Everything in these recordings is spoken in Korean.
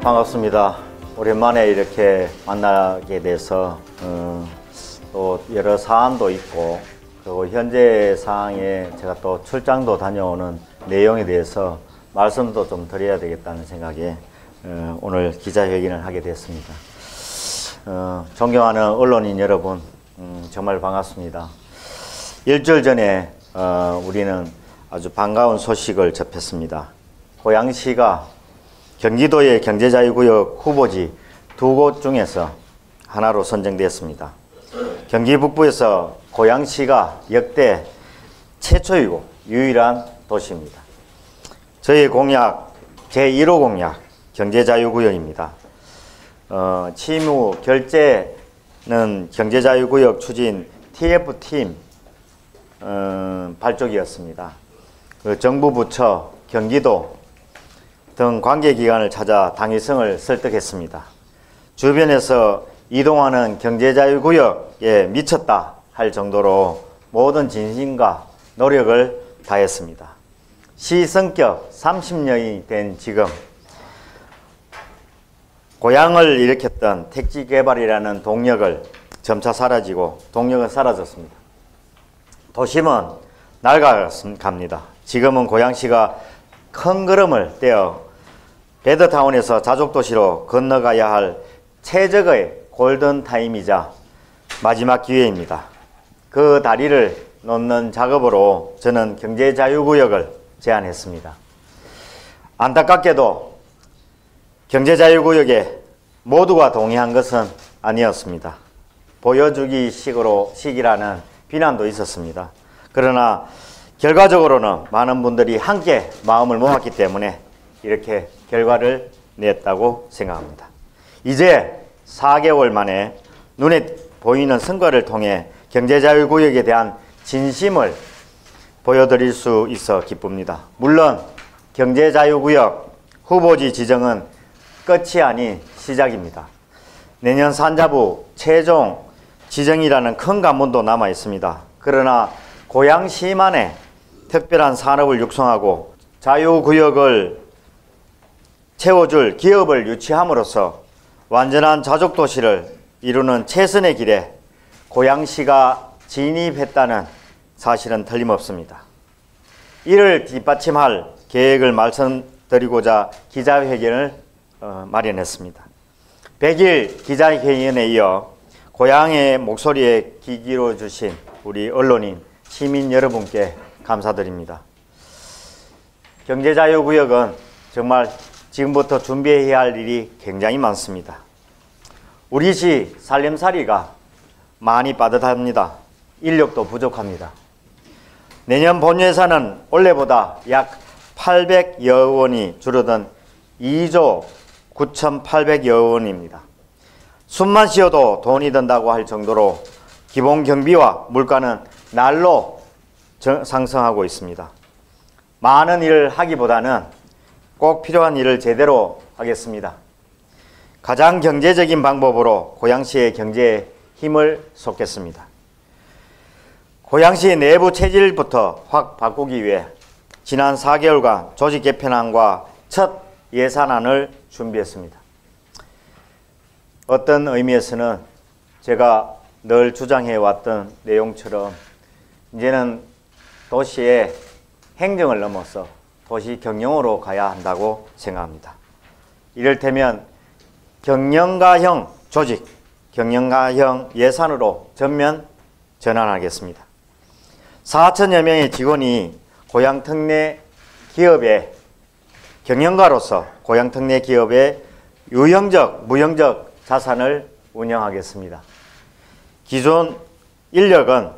반갑습니다. 오랜만에 이렇게 만나게 돼서 또 여러 사안도 있고, 그리고 현재 상황에 제가 또 출장도 다녀오는 내용에 대해서 말씀도 좀 드려야 되겠다는 생각에 오늘 기자회견을 하게 됐습니다. 존경하는 언론인 여러분, 정말 반갑습니다. 일주일 전에 우리는 아주 반가운 소식을 접했습니다. 고양시가 경기도의 경제자유구역 후보지 2곳 중에서 하나로 선정됐습니다. 경기 북부에서 고양시가 역대 최초이고 유일한 도시입니다. 저희 공약 제1호 공약 경제자유구역입니다. 취임 결재는 경제자유구역 추진 TF팀 발족이었습니다. 그 정부 부처, 경기도 등 관계기관을 찾아 당위성을 설득했습니다. 주변에서 이동하는 경제자유구역에 미쳤다 할 정도로 모든 진심과 노력을 다했습니다. 시 성격 30년이 된 지금 고향을 일으켰던 택지개발이라는 동력을 점차 사라지고 동력은 사라졌습니다. 도심은 낡아갑니다. 지금은 고양시가 큰 걸음을 떼어 베드타운에서 자족도시로 건너가야 할 최적의 골든타임이자 마지막 기회입니다. 그 다리를 놓는 작업으로 저는 경제자유구역을 제안했습니다. 안타깝게도 경제자유구역에 모두가 동의한 것은 아니었습니다. 보여주기 식이라는 비난도 있었습니다. 그러나 결과적으로는 많은 분들이 함께 마음을 모았기 때문에 이렇게 결과를 냈다고 생각합니다. 이제 4개월 만에 눈에 보이는 성과를 통해 경제자유구역에 대한 진심을 보여드릴 수 있어 기쁩니다. 물론 경제자유구역 후보지 지정은 끝이 아닌 시작입니다. 내년 산자부 최종 지정이라는 큰 관문도 남아 있습니다. 그러나 고양시만의 특별한 산업을 육성하고 자유구역을 채워줄 기업을 유치함으로써 완전한 자족도시를 이루는 최선의 길에 고양시가 진입했다는 사실은 틀림없습니다. 이를 뒷받침할 계획을 말씀드리고자 기자회견을 마련했습니다. 100일 기자회견에 이어 고향의 목소리에 귀 기울여 주신 우리 언론인, 시민 여러분께 감사드립니다. 경제자유구역은 정말 지금부터 준비해야 할 일이 굉장히 많습니다. 우리 시 살림살이가 많이 빠듯합니다. 인력도 부족합니다. 내년 본예산은 올해보다 약 800여 원이 줄어든 2조 9,800여 원입니다. 숨만 쉬어도 돈이 든다고 할 정도로 기본 경비와 물가는 날로 상승하고 있습니다. 많은 일을 하기보다는 꼭 필요한 일을 제대로 하겠습니다. 가장 경제적인 방법으로 고양시의 경제에 힘을 쏟겠습니다. 고양시의 내부 체질부터 확 바꾸기 위해 지난 4개월간 조직 개편안과 첫 예산안을 준비했습니다. 어떤 의미에서는 제가 늘 주장해왔던 내용처럼 이제는 도시의 행정을 넘어서 도시 경영으로 가야 한다고 생각합니다. 이를테면 경영가형 조직, 경영가형 예산으로 전면 전환하겠습니다. 4천여 명의 직원이 고향특례 기업의 경영가로서 고향특례 기업의 유형적, 무형적 자산을 운영하겠습니다. 기존 인력은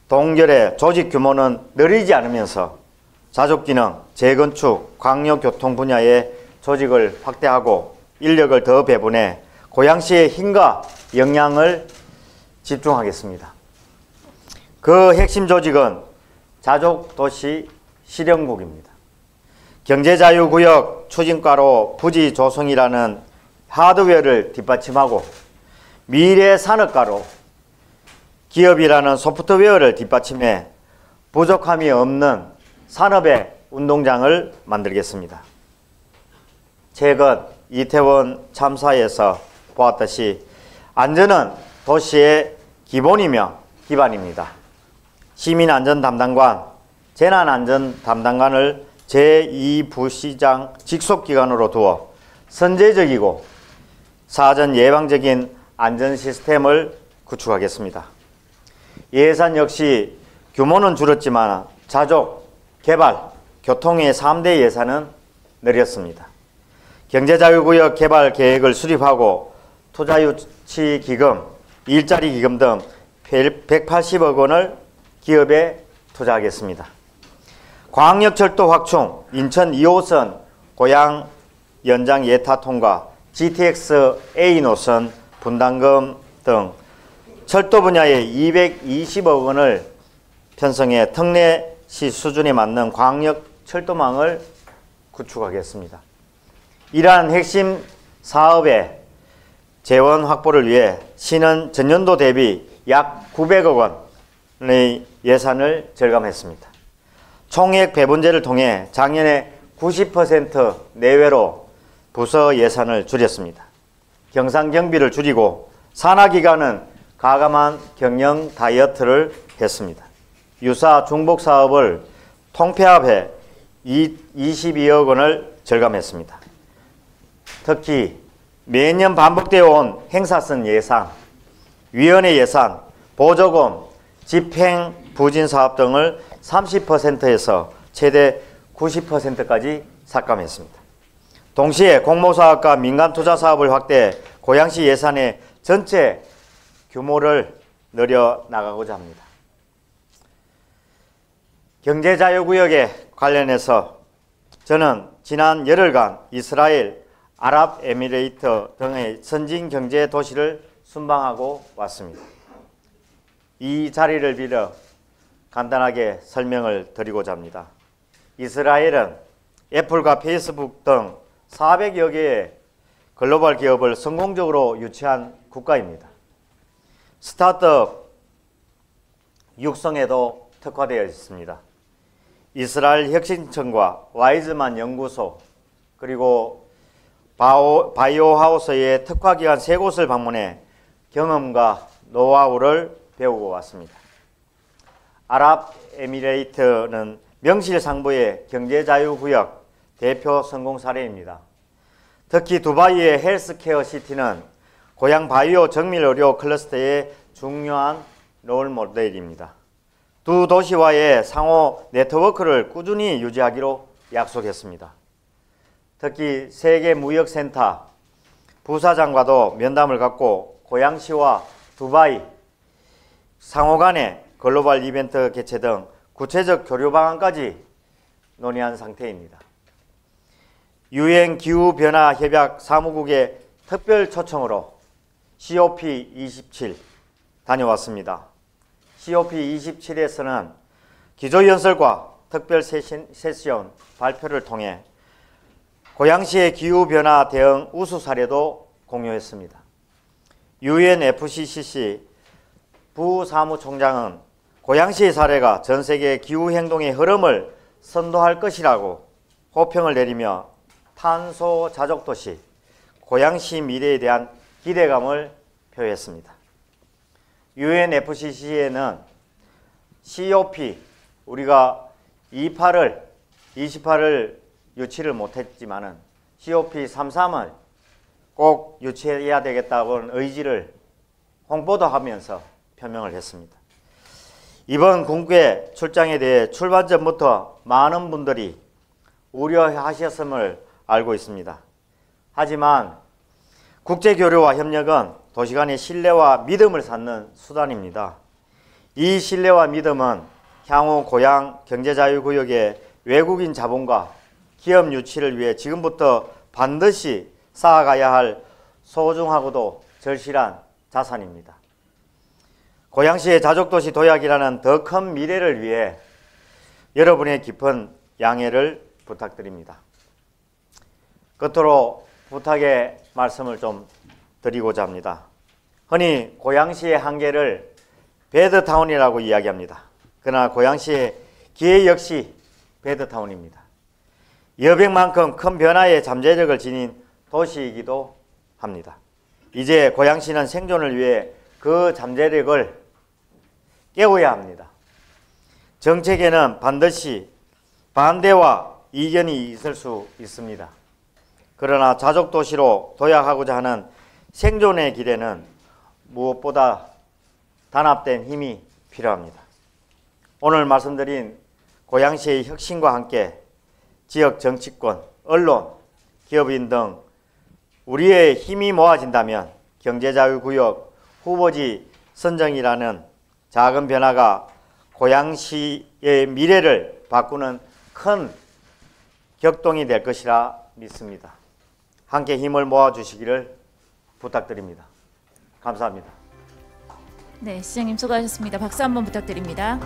동결의 조직 규모는 늘리지 않으면서 자족기능, 재건축, 광역교통 분야의 조직을 확대하고 인력을 더 배분해 고양시의 힘과 역량을 집중하겠습니다. 그 핵심 조직은 자족도시 실현국입니다. 경제자유구역 추진과로 부지 조성이라는 하드웨어를 뒷받침하고 미래산업과로 기업이라는 소프트웨어를 뒷받침해 부족함이 없는 산업의 운동장을 만들겠습니다. 최근 이태원 참사에서 보았듯이 안전은 도시의 기본이며 기반입니다. 시민안전담당관, 재난안전담당관을 제2부시장 직속기관으로 두어 선제적이고 사전 예방적인 안전 시스템을 구축하겠습니다. 예산 역시 규모는 줄었지만 자족, 개발, 교통의 3대 예산은 늘렸습니다. 경제자유구역 개발 계획을 수립하고 투자유치기금, 일자리기금 등 180억 원을 기업에 투자하겠습니다. 광역철도 확충, 인천 2호선 고양 연장 예타 통과, GTX A 노선 분담금 등 철도 분야에 220억 원을 편성해 특례시 수준에 맞는 광역 철도망을 구축하겠습니다. 이러한 핵심 사업의 재원 확보를 위해 시는 전년도 대비 약 900억 원의 예산을 절감했습니다. 총액 배분제를 통해 작년에 90% 내외로 부서 예산을 줄였습니다. 경상 경비를 줄이고 산하기관은 가감한 경영 다이어트를 했습니다. 유사 중복 사업을 통폐합해 22억 원을 절감했습니다. 특히 매년 반복되어 온 행사성 예산, 위원회 예산, 보조금, 집행 부진 사업 등을 30%에서 최대 90%까지 삭감했습니다. 동시에 공모사업과 민간투자사업을 확대해 고양시 예산의 전체 규모를 늘려나가고자 합니다. 경제자유구역에 관련해서 저는 지난 열흘간 이스라엘, 아랍에미레이트 등의 선진경제 도시를 순방하고 왔습니다. 이 자리를 빌어 간단하게 설명을 드리고자 합니다. 이스라엘은 애플과 페이스북 등 400여 개의 글로벌 기업을 성공적으로 유치한 국가입니다. 스타트업 육성에도 특화되어 있습니다. 이스라엘 혁신청과 와이즈만 연구소 그리고 바이오하우스의 특화기관 3곳을 방문해 경험과 노하우를 배우고 왔습니다. 아랍에미레이트는 명실상부의 경제자유구역 대표 성공 사례입니다. 특히 두바이의 헬스케어 시티는 고양 바이오 정밀의료 클러스터의 중요한 롤 모델입니다. 두 도시와의 상호 네트워크를 꾸준히 유지하기로 약속했습니다. 특히 세계무역센터 부사장과도 면담을 갖고 고양시와 두바이 상호 간의 글로벌 이벤트 개최 등 구체적 교류 방안까지 논의한 상태입니다. 유엔 기후변화협약 사무국의 특별 초청으로 COP27 다녀왔습니다. COP27에서는 기조연설과 특별 세션 발표를 통해 고양시의 기후변화 대응 우수 사례도 공유했습니다. UNFCCC 부사무총장은 고양시의 사례가 전세계 기후행동의 흐름을 선도할 것이라고 호평을 내리며 탄소 자족도시 고양시 미래에 대한 기대감을 표했습니다. UNFCCC에는 COP 우리가 28을 유치를 못했지만은 COP33을 꼭 유치해야 되겠다는 의지를 홍보도 하면서 표명을 했습니다. 이번 궁극의 출장에 대해 출발 전부터 많은 분들이 우려하셨음을 알고 있습니다. 하지만 국제교류와 협력은 도시 간의 신뢰와 믿음을 쌓는 수단입니다. 이 신뢰와 믿음은 향후 고양 경제자유구역의 외국인 자본과 기업 유치를 위해 지금부터 반드시 쌓아가야 할 소중하고도 절실한 자산입니다. 고양시의 자족도시 도약이라는 더 큰 미래를 위해 여러분의 깊은 양해를 부탁드립니다. 끝으로 부탁의 말씀을 좀 드리고자 합니다. 흔히 고양시의 한계를 배드타운이라고 이야기합니다. 그러나 고양시의 기회 역시 배드타운입니다. 여백만큼 큰 변화의 잠재력을 지닌 도시이기도 합니다. 이제 고양시는 생존을 위해 그 잠재력을 깨워야 합니다. 정책에는 반드시 반대와 이견이 있을 수 있습니다. 그러나 자족도시로 도약하고자 하는 생존의 길에는 무엇보다 단합된 힘이 필요합니다. 오늘 말씀드린 고양시의 혁신과 함께 지역 정치권, 언론, 기업인 등 우리의 힘이 모아진다면 경제자유구역 후보지 선정이라는 작은 변화가 고양시의 미래를 바꾸는 큰 격동이 될 것이라 믿습니다. 함께 힘을 모아주시기를 부탁드립니다. 감사합니다. 네, 시장님 수고하셨습니다. 박수 한번 부탁드립니다.